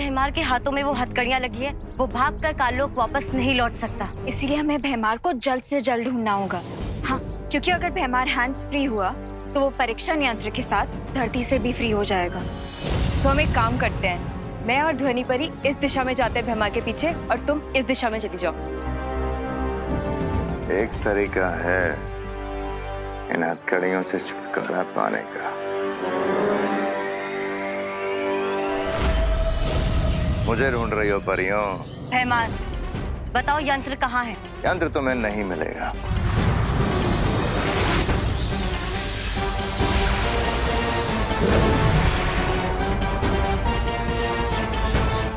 भैमार के हाथों में वो हथकड़ियां लगी है, वो भाग कर कालोक वापस नहीं लौट सकता। इसीलिए हमें भैमार को जल्द से जल्द ढूंढना होगा। हाँ, क्योंकि अगर भैमार हैंड्स फ्री हुआ तो वो परीक्षण यंत्र के साथ धरती से भी फ्री हो जाएगा। तो हम एक काम करते हैं, मैं और ध्वनि परी इस दिशा में जाते हैं भैमार के पीछे और तुम इस दिशा में चली जाओ। एक तरीका है इन हथकड़ियों से छुटकारा पाने का। मुझे ढूंढ रही हो परियों? भैमार, बताओ यंत्र कहाँ है? यंत्र तुम्हें नहीं मिलेगा।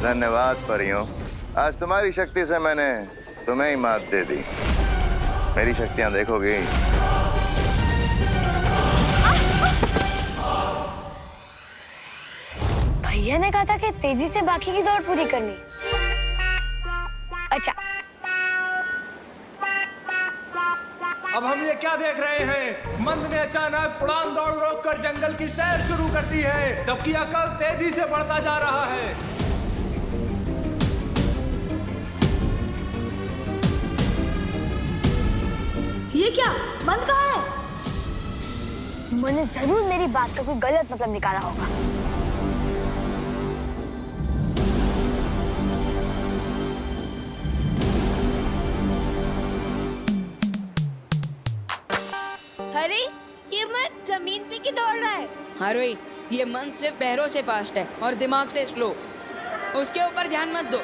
धन्यवाद परियों, आज तुम्हारी शक्ति से मैंने तुम्हें ही मात दे दी। मेरी शक्तियां देखोगी? भैया ने कहा था कि तेजी से बाकी की दौड़ पूरी करनी। अच्छा, अब हम ये क्या देख रहे हैं? मंद ने अचानक उड़ान दौड़ रोककर जंगल की सैर शुरू कर दी है, जबकि अकल तेजी से बढ़ता जा रहा है। ये क्या? मंद कहाँ है? मैंने जरूर मेरी बात का कोई गलत मतलब निकाला होगा। अरे ये मन जमीन पे क्यों दौड़ रहा है? हाँ रोही, ये मन सिर्फ पैरों से फास्ट है और दिमाग से स्लो। उसके ऊपर ध्यान मत दो।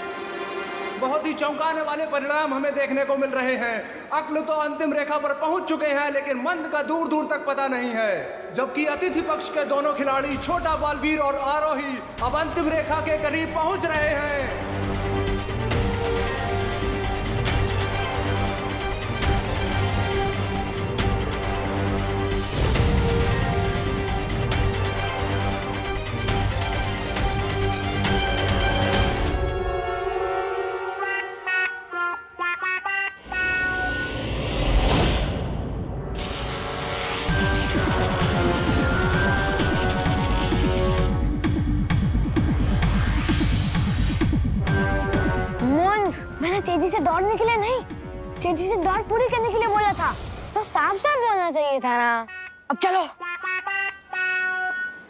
बहुत ही चौंकाने वाले परिणाम हमें देखने को मिल रहे हैं। अक्ल तो अंतिम रेखा पर पहुंच चुके हैं, लेकिन मंद का दूर दूर तक पता नहीं है। जबकि अतिथि पक्ष के दोनों खिलाड़ी छोटा बालवीर और आरोही अब अंतिम रेखा के करीब पहुंच रहे हैं। मैंने तेजी से दौड़ने के लिए नहीं, तेजी से दौड़ पूरी करने के लिए बोला था, तो साफ साफ बोलना चाहिए था ना। अब चलो।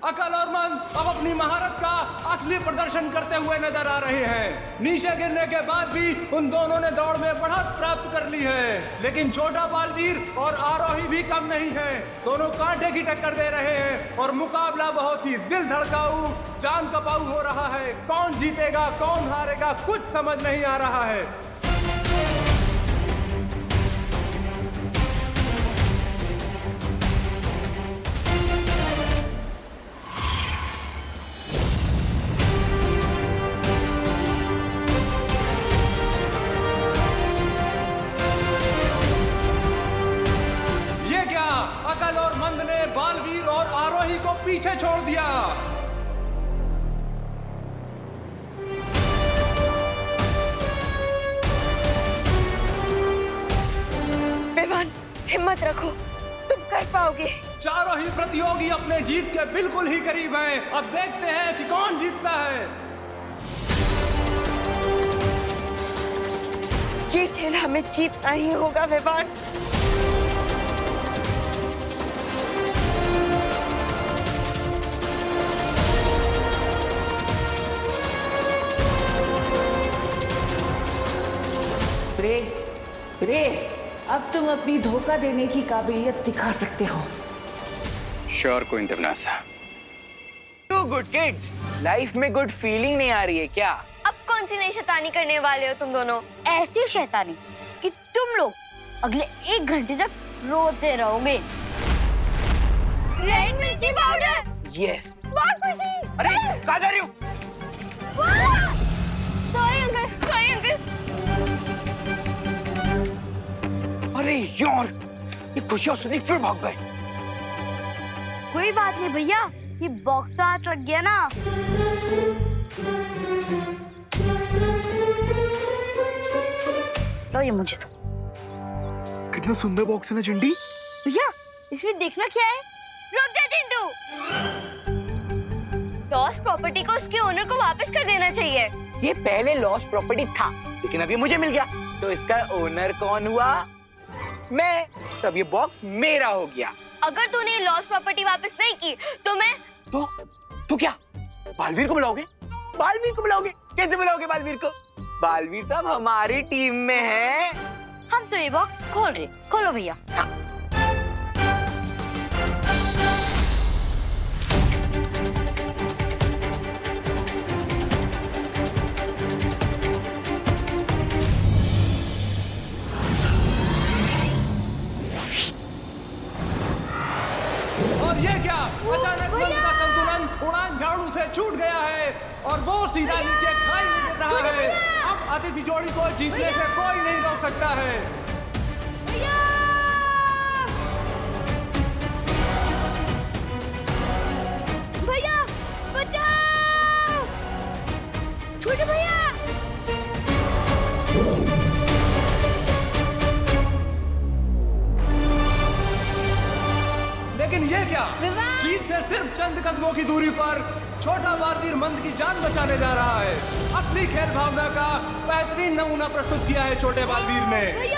अकल और मंद अब अपनी महारत का असली प्रदर्शन करते हुए नजर आ रहे हैं। नीचे गिरने के बाद भी उन दोनों ने दौड़ में बढ़त प्राप्त कर ली है, लेकिन छोटा बालवीर और आरोही भी कम नहीं है। दोनों कांटे की टक्कर दे रहे हैं और मुकाबला बहुत ही दिल धड़काऊ, जान कपाऊ हो रहा है। कौन जीतेगा कौन हारेगा कुछ समझ नहीं आ रहा है। अकल और मंद ने बालवीर और आरोही को पीछे छोड़ दिया। विवान, हिम्मत रखो, तुम कर पाओगे। चारों ही प्रतियोगी अपने जीत के बिल्कुल ही करीब हैं। अब देखते हैं कि कौन जीतता है। ये खेल हमें जीतना ही होगा विवान। रे, अब तुम अपनी धोखा देने की काबिलियत दिखा सकते हो। श्योर कोइंटमनासा। टू गुड किड्स, लाइफ में गुड फीलिंग नहीं आ रही है क्या? अब कौन सी नई शैतानी करने वाले हो तुम दोनों? ऐसी शैतानी कि तुम लोग अगले 1 घंटे तक रोते रहोगे। रेड मिर्ची पाउडर। यस। बहुत खुशी। अरे कहाँ जा रही हो? Sorry uncle, sorry uncle. अरे यार, ये खुशियां सुनी फिर भाग गए। कोई बात नहीं भैया, ये बॉक्स तो हाथ लग गया ना। लो ये मुझे तो। कितना सुंदर बॉक्स है ना चिंटी। भैया इसमें देखना क्या है? रुक जा चिंटू। लॉस्ट प्रॉपर्टी को उसके ओनर को वापस कर देना चाहिए। ये पहले लॉस्ट प्रॉपर्टी था, लेकिन अभी मुझे मिल गया, तो इसका ओनर कौन हुआ? मैं। तब ये बॉक्स मेरा हो गया। अगर तूने ये लॉस्ट प्रॉपर्टी वापस नहीं की तो मैं तो क्या बालवीर को बुलाओगे? बालवीर को बुलाओगे? कैसे बुलाओगे बालवीर को? बालवीर तो अब हमारी टीम में है। हम तो ये बॉक्स खोल रहे, खोलो भैया। हाँ। और ये क्या, अचानक मंद का संतुलन उड़ान झाड़ू से छूट गया है और वो सीधा नीचे खाई में गिर रहा है। अब अतिथि जोड़ी को जीतने से कोई नहीं रोक सकता है। भैया बचाओ, छोटे भैया। लेकिन ये क्या, जीत से सिर्फ चंद कदमों की दूरी पर छोटा बालवीर मंद की जान बचाने जा रहा है। अपनी खेल भावना का बेहतरीन नमूना प्रस्तुत किया है छोटे बालवीर ने।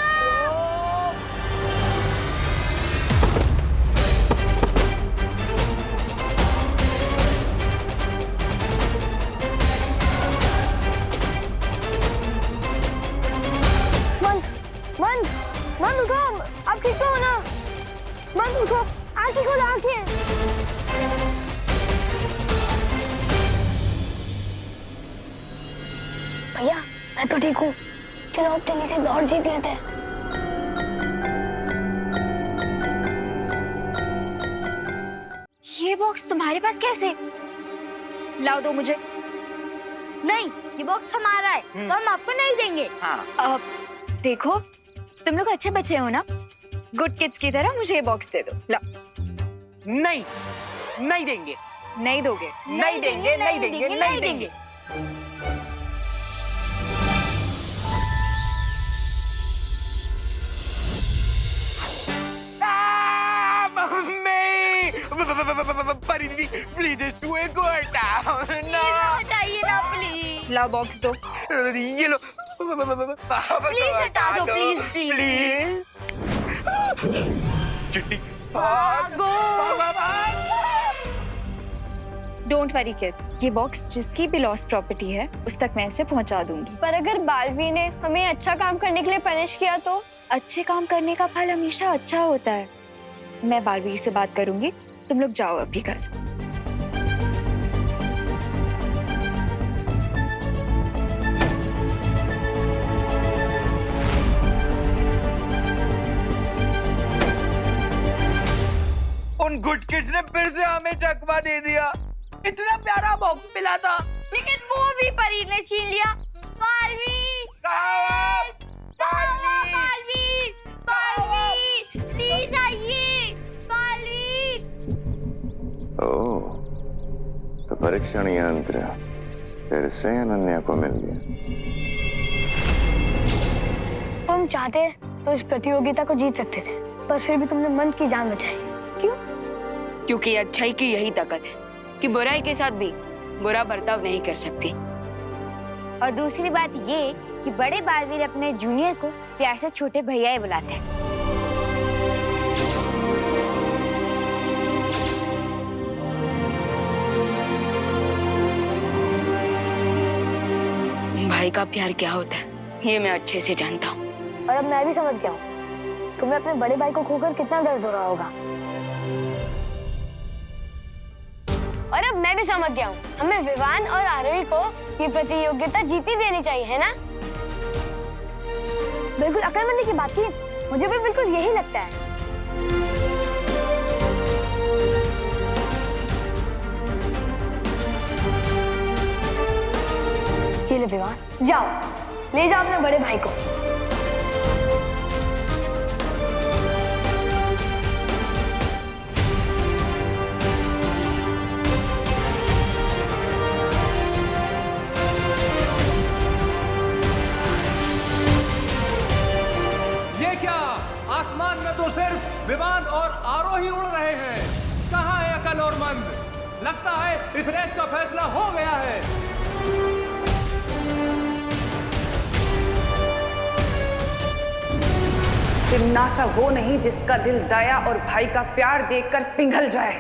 मन उठो, आप ठीक तो हो ना? मन उठो, आंखें खोलो, आंखें। भैया मैं तो ठीक हूँ, चलो अब जल्दी से दौड़ जीत लेते हैं। ये बॉक्स तुम्हारे पास कैसे? लाओ, दो मुझे। नहीं, ये बॉक्स हमारा है, तो हम आपको नहीं देंगे। अब देखो, तुम लोग अच्छे बच्चे हो ना, गुड किड्स की तरह मुझे ये बॉक्स दे दो। लाओ। नहीं, नहीं देंगे। नहीं दोगे? नहीं देंगे, नहीं देंगे, नहीं देंगे। परी दीदी, प्लीज तू एक को हटाओ ना। हटाइए ना प्लीज। लाओ बॉक्स दो। ये लो। प्लीज हटा दो, प्लीज प्लीज। चिट्टी। भागो। डोंट वरी किड्स, ये बॉक्स जिसकी भी लॉस्ट प्रॉपर्टी है उस तक मैं इसे पहुंचा दूंगी। पर अगर बालवीर ने हमें अच्छा काम करने के लिए पनिश किया तो? अच्छे काम करने का फल हमेशा अच्छा होता है। मैं बालवीर से बात करूंगी, तुम लोग जाओ अभी घर। उन गुड किड्स ने फिर से हमें चकमा दे दिया। इतना प्यारा बॉक्स मिला था, लेकिन वो भी परी ने छीन लिया। बालवीर, बालवीर, बालवीर, प्लीज आइए। बालवीर। ओह, तो परीक्षण यंत्र फिर से अनन्या को मिल गया। तुम चाहते तो इस प्रतियोगिता को जीत सकते थे, पर फिर भी तुमने मंद की जान बचाई। क्यों? क्योंकि अच्छाई की यही ताकत है कि बुराई के साथ भी बुरा बर्ताव नहीं कर सकती। और दूसरी बात ये कि बड़े बालवीर अपने जूनियर को प्यार से छोटे भैया ही बुलाते हैं। भाई का प्यार क्या होता है ये मैं अच्छे से जानता हूँ। और अब मैं भी समझ गया हूँ तुम्हें अपने बड़े भाई को खोकर कितना दर्द हो रहा होगा। और अब मैं भी समझ गया हूँ, हमें विवान और आरोही को ये प्रतियोगिता जीती देनी चाहिए, है ना? बिल्कुल अक्लमंदी की बात की, मुझे भी बिल्कुल यही लगता है। ये ले विवान, जाओ ले जाओ अपने बड़े भाई को। आसमान में तो सिर्फ विवान और आरोही उड़ रहे हैं। कहाँ है अकल और मंद? लगता है इस रेस का फैसला हो गया है। तिम्नासा वो नहीं जिसका दिल दया और भाई का प्यार देखकर पिघल जाए।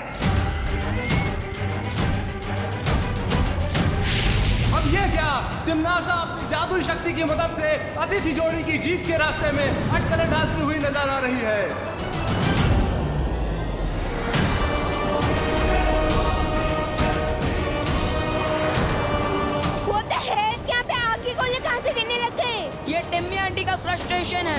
अब ये क्या, तिम्नासा अपनी जादुई शक्ति की मदद से अतिथि जोड़ी की जीत के रास्ते में अटकलें डालती हुई नजर आ रही है। क्या पे आग की गोले कहां से गिरने लग गए? ये टिम्मी आंटी का फ्रस्ट्रेशन है।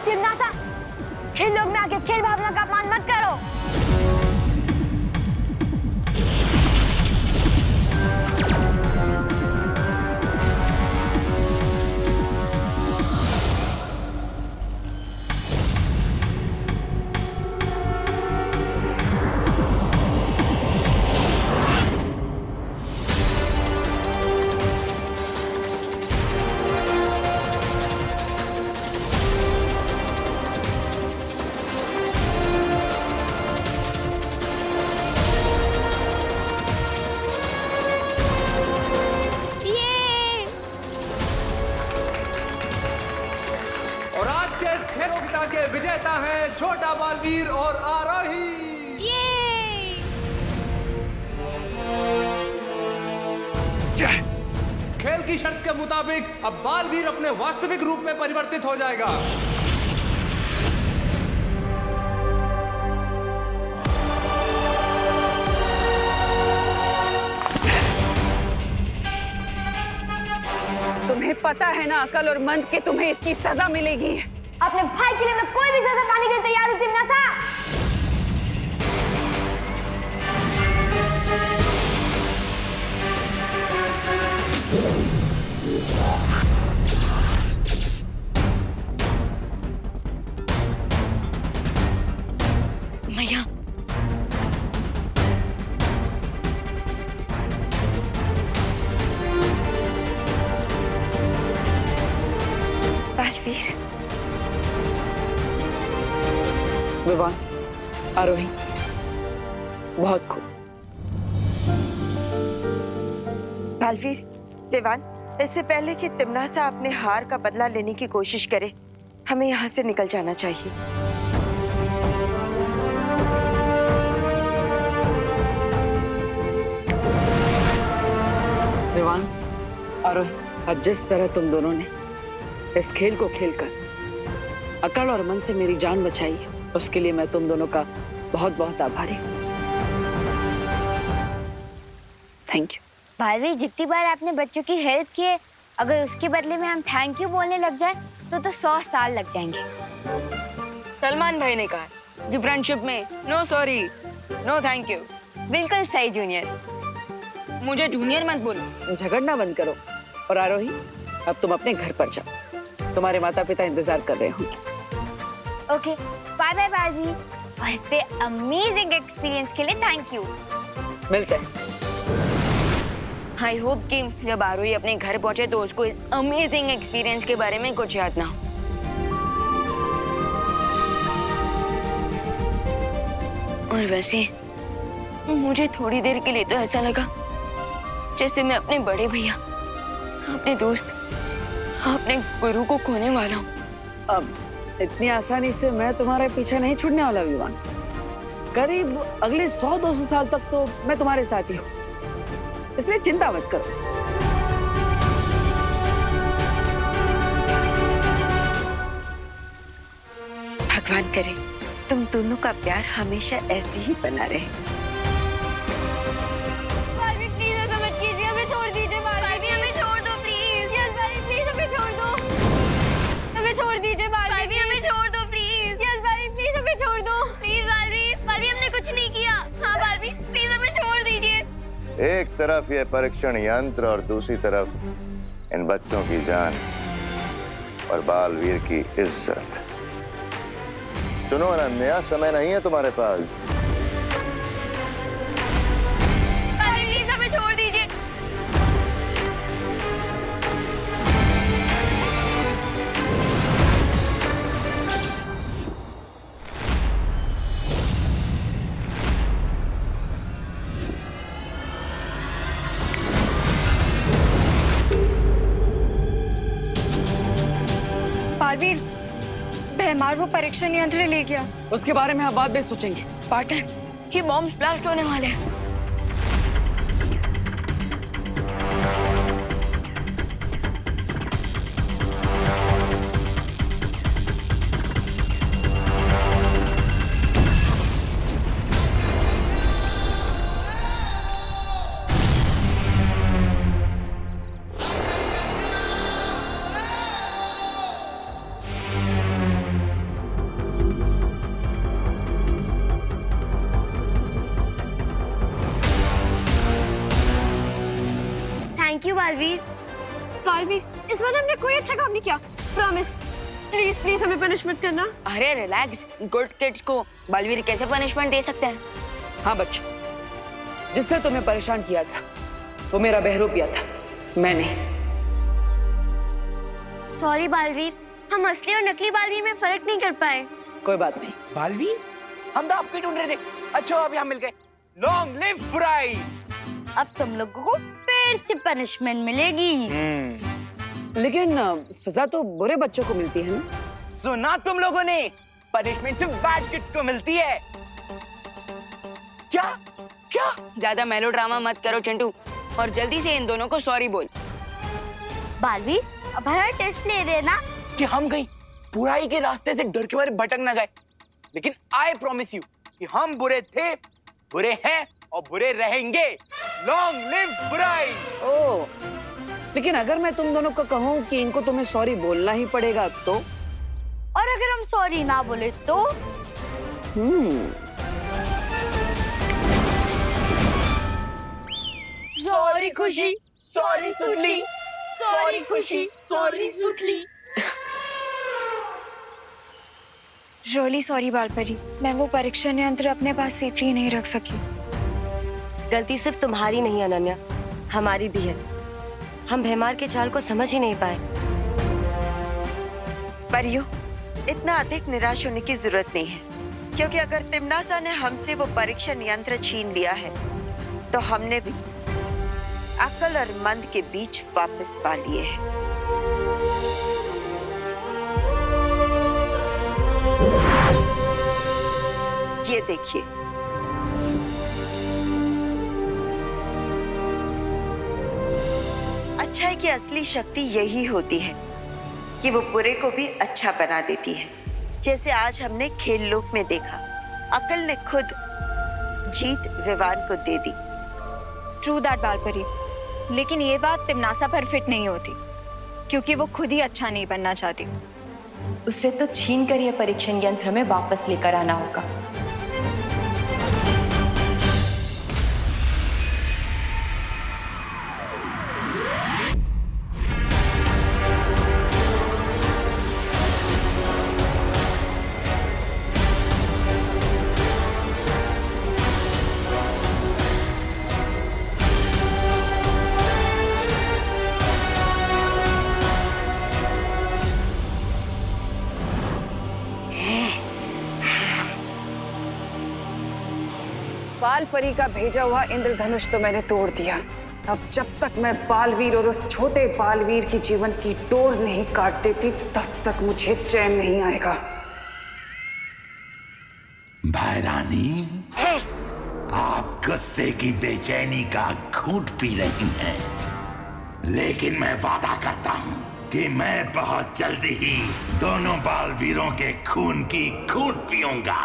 तिम्नासा, खेल लोग में आके खेल भावना का अपमान मत करो। और आज के इस प्रतियोगिता के विजेता हैं छोटा बालवीर और आरोही। खेल की शर्त के मुताबिक अब बालवीर अपने वास्तविक रूप में परिवर्तित हो जाएगा। तुम्हें पता है ना अकल और मंद कि तुम्हें इसकी सजा मिलेगी। अपने भाई के लिए मैं कोई भी सजा पाने के लिए तैयार हूँ तिम्नासा। मैया, बालवीर, विवान, आरोही, बहुत खूब। बालवीर, विवान, इससे पहले कि तिम्नासा अपने हार का बदला लेने की कोशिश करे, हमें यहाँ से निकल जाना चाहिए। विवान, आरोही, अब जिस तरह तुम दोनों ने इस खेल को खेलकर अकड़ और मन से मेरी जान बचाई है, उसके लिए मैं तुम दोनों का बहुत बहुत आभारी हूँ। Thank you. बालवीर, जितनी बार आपने बच्चों की हेल्प की है, अगर उसके बदले में हम थैंक यू बोलने लग जाए तो 100 साल लग जाएंगे। सलमान भाई ने कहा कि फ्रेंडशिप में no sorry, no thank you. बिल्कुल सही जूनियर। मुझे जूनियर मत बोलो। झगड़ना बंद करो और आरोही, अब तुम अपने घर पर जाओ, तुम्हारे माता पिता इंतजार कर रहे होंगे। ओके, बाय बाय बालवीर, और इतने अमेजिंग एक्सपीरियंस के लिए थैंक यू। मिलते हैं। आई होप कि जब आरोही अपने घर पहुंचे तो उसको इस अमेजिंग एक्सपीरियंस के बारे में कुछ याद ना हो। और वैसे मुझे थोड़ी देर के लिए तो ऐसा लगा जैसे मैं अपने बड़े भैया, अपने दोस्त, अपने गुरु को खोने वाला हूँ। अब इतनी आसानी से मैं तुम्हारे पीछे नहीं छूटने वाला विवान। करीब अगले 100-200 साल तक तो मैं तुम्हारे साथ ही हूँ, इसलिए चिंता मत करो। भगवान करे तुम दोनों का प्यार हमेशा ऐसे ही बना रहे। बालवीर, प्लीज ऐसा मत कीजिए, हमें छोड़ दीजिए। बालवीर, हमें छोड़ दो प्लीज। यस बालवीर, प्लीज हमें छोड़ दो। हमें छोड़ दीजिए बालवीर, हमें छोड़ दो प्लीज। यस बालवीर, प्लीज हमें छोड़ दो। प्लीज बालवीर, बालवीर हमने कुछ नहीं किया। हाँ बालवीर, प्लीज हमें छोड़ दीजिए। एक तरफ ये परीक्षण यंत्र और दूसरी तरफ इन बच्चों की जान और बालवीर की इज्जत। सुनो अनन्या, समय नहीं है तुम्हारे पास। प्लीज हमें छोड़ दीजिए। बालवीर, भैमार वो परीक्षण यंत्र ले गया। उसके बारे में हम बाद में सोचेंगे। पार्टनर, ये बॉम्ब ब्लास्ट होने वाले हैं। Thank you Baalveer. बालवीर, इस बार हमने कोई अच्छा काम नहीं किया, प्रॉमिस। प्लीज प्लीज हमें पनिश मत करना। अरे रिलैक्स, गुड किड्स को बालवीर कैसे पनिशमेंट दे सकते हैं? हाँ बच्चों, जिससे तुम्हें परेशान किया था वो मेरा बहरूपिया था, मैं नहीं। सॉरी बालवीर, हम असली और नकली बालवीर में फर्क नहीं कर पाए। कोई बात नहीं। बालवीर, हम तो आपको ही ढूंढ रहे थे। अच्छा अभी हम मिल गए। लॉन्ग लिव बुराई। अब तुम लोगों को फिर से पनिशमेंट मिलेगी। लेकिन सजा तो बुरे बच्चों को मिलती है ना? सुना तुम लोगों ने, पनिशमेंट सिर्फ बैड किड्स को मिलती है। क्या क्या? ज्यादा मेलोड्रामा मत करो चिंटू, और जल्दी से इन दोनों को सॉरी बोल। बालवीर, अब हमारा टेस्ट ले रहे ना। कि हम कहीं बुराई के रास्ते से डर के मारे भटक ना जाए। लेकिन आई प्रॉमिस यू कि हम बुरे थे, बुरे हैं और बुरे रहेंगे। लॉन्ग लिव बुराई। ओह, लेकिन अगर मैं तुम दोनों को कहूँ कि इनको तुम्हें सॉरी बोलना ही पड़ेगा तो? और अगर हम सॉरी ना बोले तो? सॉरी खुशी, सॉरी सुतली, सॉरी खुशी, सॉरी सुतली। रियली सॉरी बालपरी, मैं वो परीक्षण यंत्र अपने पास सेफली नहीं रख सकी। गलती सिर्फ तुम्हारी नहीं अनन्या, हमारी भी है। हम भैमार के चाल को समझ ही नहीं पाए। परियो, इतना अधिक निराश होने की जरूरत नहीं है, क्योंकि अगर तिमनासा ने हमसे वो परीक्षण यंत्र छीन लिया है तो हमने भी अक्ल और मंद के बीच वापस पा लिए हैं। ये देखिए, अच्छाई की असली शक्ति यही होती है कि वो बुरे को भी अच्छा बना देती है। जैसे आज हमने खेल लोक में देखा, अकल ने खुद जीत विवान को दे दी। ट्रू दैट बालपरी, लेकिन ये बात तिमनासा पर फिट नहीं होती, क्योंकि वो खुद ही अच्छा नहीं बनना चाहती। उससे तो छीन कर यह परीक्षण यंत्र में वापस लेकर आना होगा। बाल परी का भेजा हुआ इंद्रधनुष तो मैंने तोड़ दिया। अब जब तक मैं बालवीर और उस छोटे बालवीर की जीवन की डोर नहीं काट देती, तब तक मुझे चैन नहीं आएगा। भाई रानी, आप गुस्से की बेचैनी का घूंट पी रही हैं, लेकिन मैं वादा करता हूं कि मैं बहुत जल्दी ही दोनों बालवीरों के खून की घूंट पीऊंगा।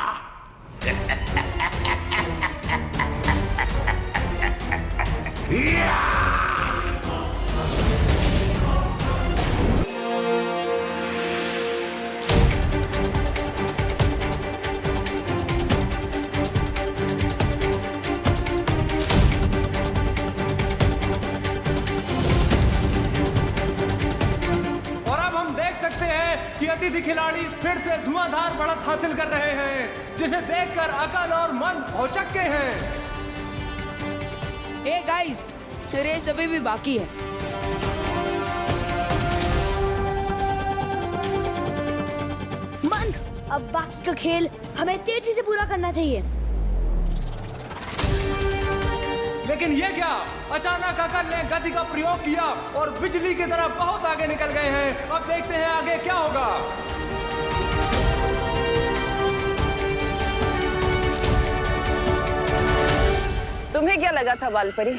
और अब हम देख सकते हैं कि अतिथि खिलाड़ी फिर से धुआंधार बढ़त हासिल कर रहे हैं, जिसे देखकर अकल और मन भौचक्के हैं। ए गाइस, रेस अभी भी बाकी है। मंद, अब बाकी का खेल हमें तेजी से पूरा करना चाहिए। लेकिन ये क्या, अचानक अकल ने गति का प्रयोग किया और बिजली की तरह बहुत आगे निकल गए हैं। अब देखते हैं आगे क्या होगा। तुम्हें क्या लगा था बालपरी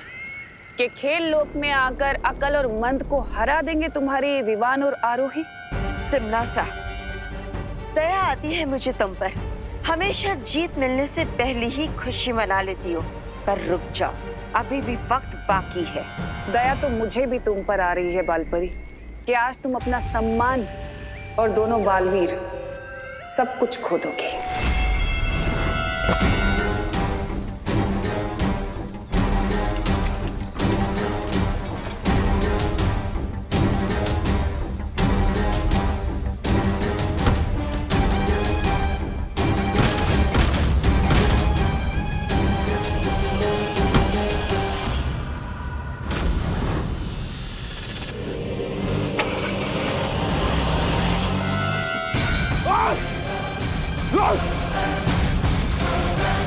कि खेल लोक में आकर अकल और मंद को हरा देंगे तुम्हारी विवान और आरोही? तिमनासा, दया आती है मुझे तुम पर। हमेशा जीत मिलने से पहले ही खुशी मना लेती हो, पर रुक जाओ, अभी भी वक्त बाकी है। दया तो मुझे भी तुम पर आ रही है बालपरी कि आज तुम अपना सम्मान और दोनों बालवीर सब कुछ खो दोगे।